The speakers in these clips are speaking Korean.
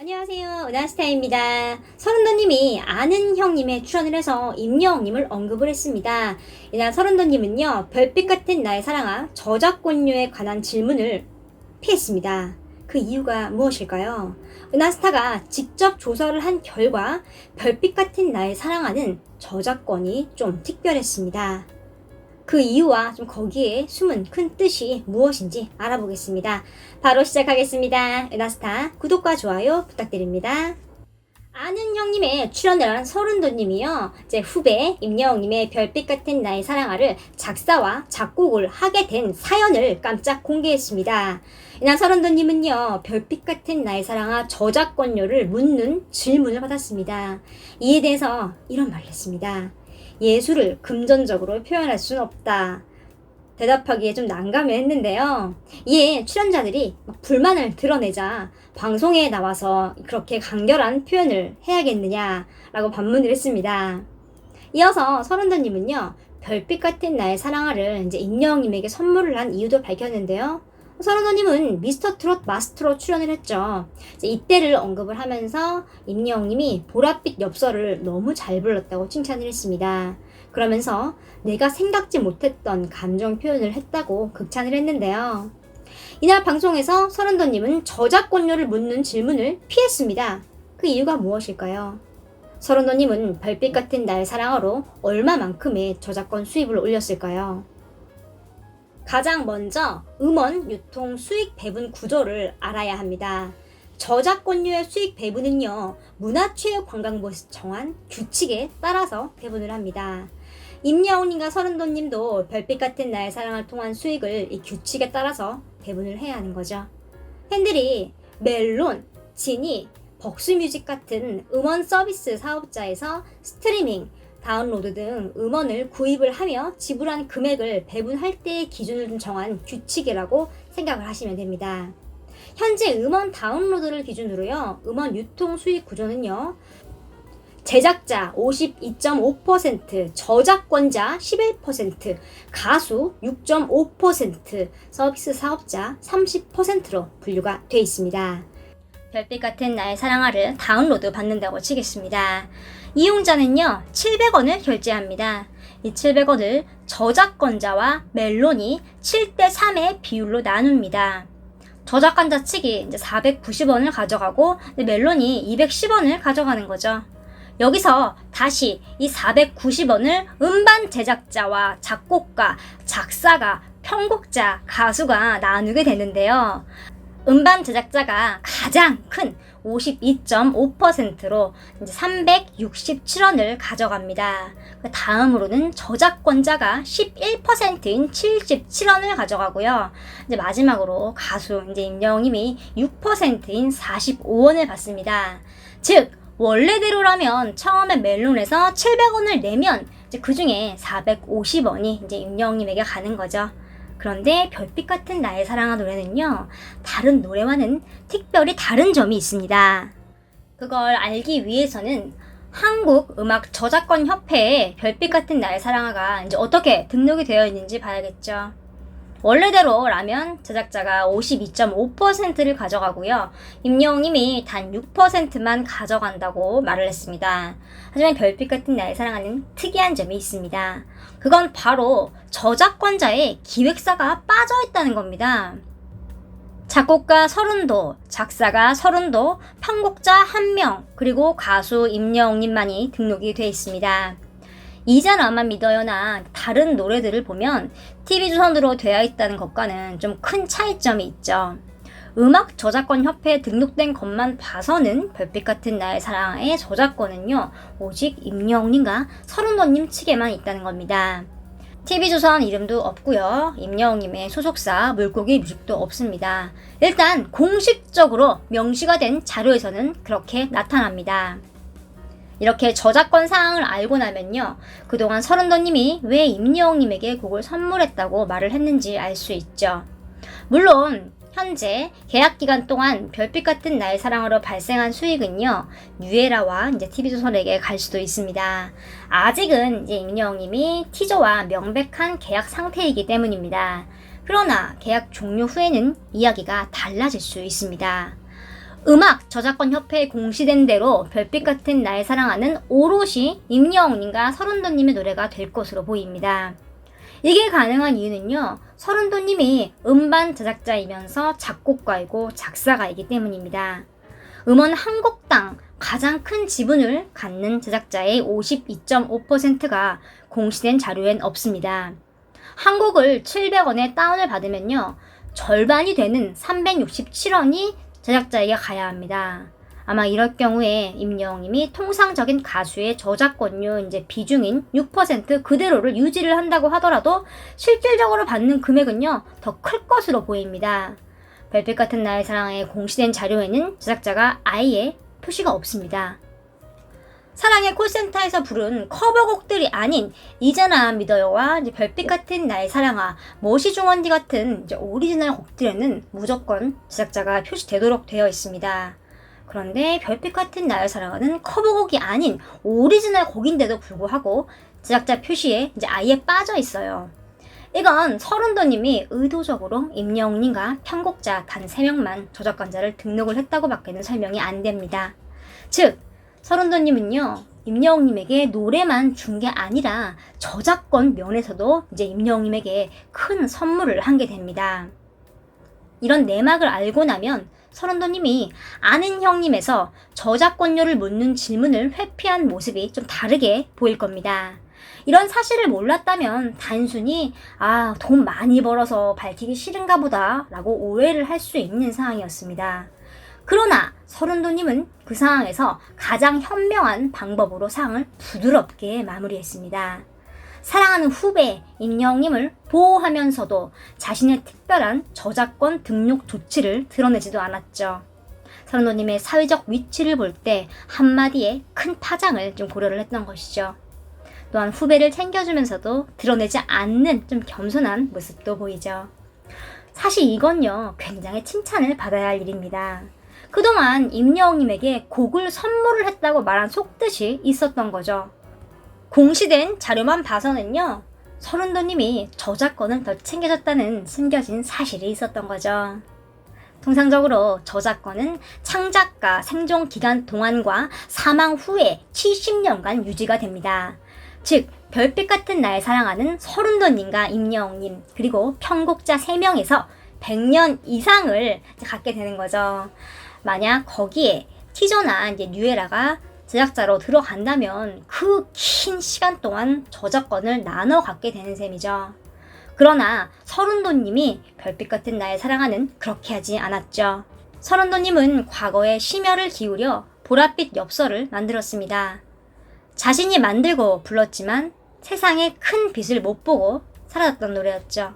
안녕하세요. 은하스타입니다. 서른도님이 아는 형님에 출연을 해서 임여웅님을 언급을 했습니다. 이날 서른도님은요, 별빛 같은 나의 사랑아 저작권료에 관한 질문을 피했습니다. 그 이유가 무엇일까요? 은하스타가 직접 조사를 한 결과 별빛 같은 나의 사랑아는 저작권이 좀 특별했습니다. 그 이유와 좀 거기에 숨은 큰 뜻이 무엇인지 알아보겠습니다. 바로 시작하겠습니다. 은하스타 구독과 좋아요 부탁드립니다. 아는 형님의 출연을 한 서른도님이요, 제 후배 임여웅님의 별빛 같은 나의 사랑아를 작사와 작곡을 하게 된 사연을 깜짝 공개했습니다. 이날 서른도님은요, 별빛 같은 나의 사랑아 저작권료를 묻는 질문을 받았습니다. 이에 대해서 이런 말을 했습니다. 예술을 금전적으로 표현할 수는 없다. 대답하기에 좀 난감했는데요. 이에 출연자들이 불만을 드러내자 방송에 나와서 그렇게 간결한 표현을 해야겠느냐라고 반문을 했습니다. 이어서 서른도님은요, 별빛 같은 나의 사랑아를 이제 임여웅님에게 선물을 한 이유도 밝혔는데요. 서른도님은 미스터트롯 마스터로 출연을 했죠. 이때를 언급을 하면서 임여웅님이 보랏빛 엽서를 너무 잘 불렀다고 칭찬을 했습니다. 그러면서 내가 생각지 못했던 감정 표현을 했다고 극찬을 했는데요. 이날 방송에서 서른도님은 저작권료를 묻는 질문을 피했습니다. 그 이유가 무엇일까요? 서른도님은 별빛 같은 나의 사랑아로 얼마만큼의 저작권 수입을 올렸을까요? 가장 먼저 음원 유통 수익 배분 구조를 알아야 합니다. 저작권료의 수익 배분은요, 문화체육관광부에서 정한 규칙에 따라서 배분을 합니다. 임여웅님과 서른도님도 별빛 같은 나의 사랑을 통한 수익을 이 규칙에 따라서 배분을 해야 하는 거죠. 팬들이 멜론, 지니, 벅스뮤직 같은 음원 서비스 사업자에서 스트리밍, 다운로드 등 음원을 구입을 하며 지불한 금액을 배분할 때의 기준을 좀 정한 규칙이라고 생각을 하시면 됩니다. 현재 음원 다운로드를 기준으로요, 음원 유통 수익 구조는요, 제작자 52.5%, 저작권자 11%, 가수 6.5%, 서비스 사업자 30%로 분류가 되어 있습니다. 별빛 같은 나의 사랑아를 다운로드 받는다고 치겠습니다. 이용자는요, 700원을 결제합니다. 이 700원을 저작권자와 멜론이 7대3의 비율로 나눕니다. 저작권자 측이 이제 490원을 가져가고 멜론이 210원을 가져가는 거죠. 여기서 다시 이 490원을 음반 제작자와 작곡가, 작사가, 편곡자, 가수가 나누게 되는데요. 음반 제작자가 가장 큰 52.5%로 이제 367원을 가져갑니다. 그 다음으로는 저작권자가 11%인 77원을 가져가고요. 이제 마지막으로 가수 이제 임여웅님이 6%인 45원을 받습니다. 즉 원래대로라면 처음에 멜론에서 700원을 내면 이제 그 중에 450원이 이제 임여웅님에게 가는 거죠. 그런데 별빛 같은 나의 사랑아 노래는요, 다른 노래와는 특별히 다른 점이 있습니다. 그걸 알기 위해서는 한국음악저작권협회에 별빛 같은 나의 사랑아가 이제 어떻게 등록이 되어 있는지 봐야겠죠. 원래대로라면 제작자가 52.5%를 가져가고요. 임여웅님이 단 6%만 가져간다고 말을 했습니다. 하지만 별빛 같은 나의 사랑아는 특이한 점이 있습니다. 그건 바로 저작권자의 기획사가 빠져있다는 겁니다. 작곡가 서른도, 작사가 서른도, 편곡자 1명, 그리고 가수 임여웅님만이 등록이 되어 있습니다. 이제 나만 믿어요나 다른 노래들을 보면 TV조선으로 되어 있다는 것과는 좀 큰 차이점이 있죠. 음악 저작권 협회에 등록된 것만 봐서는 별빛 같은 나의 사랑의 저작권은요, 오직 임여웅님과 서른도님 측에만 있다는 겁니다. TV조선 이름도 없고요. 임여웅님의 소속사 물고기 뮤직도 없습니다. 일단 공식적으로 명시가 된 자료에서는 그렇게 나타납니다. 이렇게 저작권 사항을 알고 나면요, 그동안 서른도님이 왜 임여웅님에게 곡을 선물했다고 말을 했는지 알 수 있죠. 물론 현재 계약 기간 동안 별빛 같은 나의 사랑으로 발생한 수익은요, 뉴에라와 이제 TV조선에게 갈 수도 있습니다. 아직은 이제 임여웅님이 티저와 명백한 계약 상태이기 때문입니다. 그러나 계약 종료 후에는 이야기가 달라질 수 있습니다. 음악 저작권 협회에 공시된 대로 별빛 같은 날 사랑하는 오롯이 임영웅님과 서른도님의 노래가 될 것으로 보입니다. 이게 가능한 이유는요, 서른도님이 음반 제작자이면서 작곡가이고 작사가이기 때문입니다. 음원 한 곡당 가장 큰 지분을 갖는 제작자의 52.5%가 공시된 자료엔 없습니다. 한 곡을 700원에 다운을 받으면요, 절반이 되는 367원이 제작자에게 가야 합니다. 아마 이럴 경우에 임영웅님이 통상적인 가수의 저작권료 비중인 6% 그대로를 유지를 한다고 하더라도 실질적으로 받는 금액은요, 더 클 것으로 보입니다. 별빛 같은 나의 사랑에 공시된 자료에는 제작자가 아예 표시가 없습니다. 사랑의 콜센터에서 부른 커버곡들이 아닌 이제나 믿어요와 별빛 같은 나의 사랑아, 머시중원디 같은 오리지널 곡들에는 무조건 제작자가 표시되도록 되어 있습니다. 그런데 별빛 같은 나의 사랑은 커버곡이 아닌 오리지널 곡인데도 불구하고 제작자 표시에 아예 빠져 있어요. 이건 서른도님이 의도적으로 임영웅님과 편곡자 단 3명만 저작권자를 등록을 했다고 밖에는 설명이 안 됩니다. 즉, 서른도님은요, 임영웅님에게 노래만 준 게 아니라 저작권 면에서도 임영웅님에게 큰 선물을 한 게 됩니다. 이런 내막을 알고 나면 서른도님이 아는 형님에서 저작권료를 묻는 질문을 회피한 모습이 좀 다르게 보일 겁니다. 이런 사실을 몰랐다면 단순히 돈 많이 벌어서 밝히기 싫은가 보다 라고 오해를 할 수 있는 상황이었습니다. 그러나 서른도님은 그 상황에서 가장 현명한 방법으로 상황을 부드럽게 마무리했습니다. 사랑하는 후배 임영웅님을 보호하면서도 자신의 특별한 저작권 등록 조치를 드러내지도 않았죠. 서른도님의 사회적 위치를 볼 때 한마디에 큰 파장을 좀 고려를 했던 것이죠. 또한 후배를 챙겨주면서도 드러내지 않는 좀 겸손한 모습도 보이죠. 사실 이건요, 굉장히 칭찬을 받아야 할 일입니다. 그동안 임영웅님에게 곡을 선물을 했다고 말한 속뜻이 있었던 거죠. 공시된 자료만 봐서는요, 서른도님이 저작권을 더 챙겨줬다는 숨겨진 사실이 있었던 거죠. 통상적으로 저작권은 창작가 생존 기간 동안과 사망 후에 70년간 유지가 됩니다. 즉, 별빛 같은 날 사랑하는 서른도님과 임영웅님, 그리고 편곡자 3명에서 100년 이상을 갖게 되는 거죠. 만약 거기에 티저나 뉴에라가 제작자로 들어간다면 그 긴 시간 동안 저작권을 나눠 갖게 되는 셈이죠. 그러나 서른도님이 별빛 같은 나의 사랑하는 그렇게 하지 않았죠. 서른도님은 과거에 심혈을 기울여 보랏빛 엽서를 만들었습니다. 자신이 만들고 불렀지만 세상에 큰 빛을 못 보고 사라졌던 노래였죠.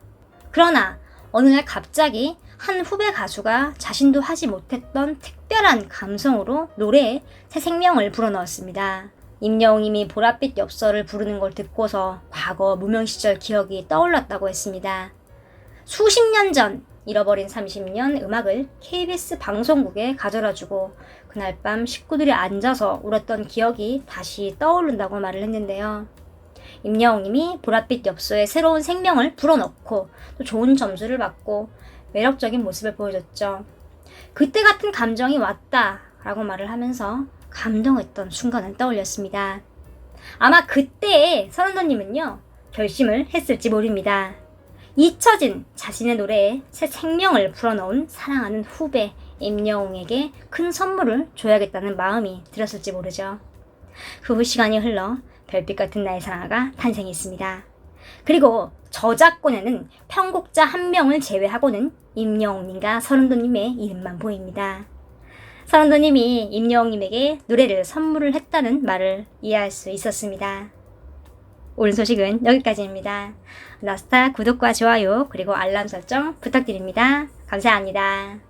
그러나 어느 날 갑자기 한 후배 가수가 자신도 하지 못했던 특별한 감성으로 노래에 새 생명을 불어넣었습니다. 임영웅님이 보랏빛 엽서를 부르는 걸 듣고서 과거 무명 시절 기억이 떠올랐다고 했습니다. 수십 년 전 잃어버린 30년 음악을 KBS 방송국에 가져다주고 그날 밤 식구들이 앉아서 울었던 기억이 다시 떠오른다고 말을 했는데요. 임영웅님이 보랏빛 엽서에 새로운 생명을 불어넣고 또 좋은 점수를 받고 매력적인 모습을 보여줬죠. 그때 같은 감정이 왔다 라고 말을 하면서 감동했던 순간을 떠올렸습니다. 아마 그때 서른도님은요, 결심을 했을지 모릅니다. 잊혀진 자신의 노래에 새 생명을 불어넣은 사랑하는 후배 임영웅에게 큰 선물을 줘야겠다는 마음이 들었을지 모르죠. 그 후 시간이 흘러 별빛 같은 나의 사랑아가 탄생했습니다. 그리고 저작권에는 편곡자 1명을 제외하고는 임영웅님과 서른도님의 이름만 보입니다. 서른도님이 임영웅님에게 노래를 선물을 했다는 말을 이해할 수 있었습니다. 오늘 소식은 여기까지입니다. 라스타 구독과 좋아요 그리고 알람 설정 부탁드립니다. 감사합니다.